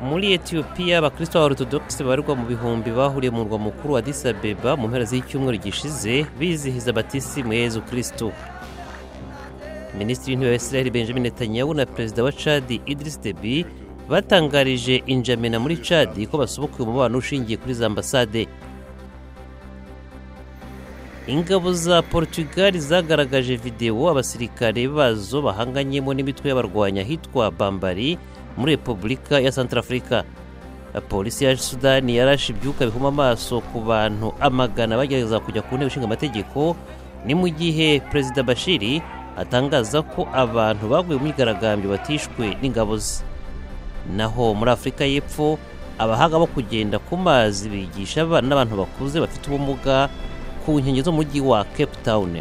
Muri Ethiopia abakristo b'Orthodox barirwa mu bihumbi bahuriye mu murwa mukuru wa Addis Abeba mu mpera z'icyumweru gishize bizihiza batisimu ya Yezu Kristo. Minisitiri w'intebe wa Israel Benjamin Netanyahu na perezida wa Chad Idriss Deby batangarije Injamena muri Chad ko basubukuye umubano ushingiye kuri za ambasade. Ingabo za Portugal zagaragaje video abasirikare bazo bahanganyemo n'imitwe y'abarwanya hitwa Bambari muri Repubulika ya Centrafrica. Polisi ya Sudani yarashe ibyuka bihuma amaso ku bantu amagana bagerageza kujya ku ntebe ishinga amategeko, ni mu gihe Perezida Bashir atangaza ko abantu baguye mu myigaragambyo batishwe n'ingabo ze. Naho muri Afurika y'Epfo abahanga bo kugenda ku mazi bigisha abana n'abantu bakuze bafite ubumuga ku nkengero z'umujyi wa Cape Town.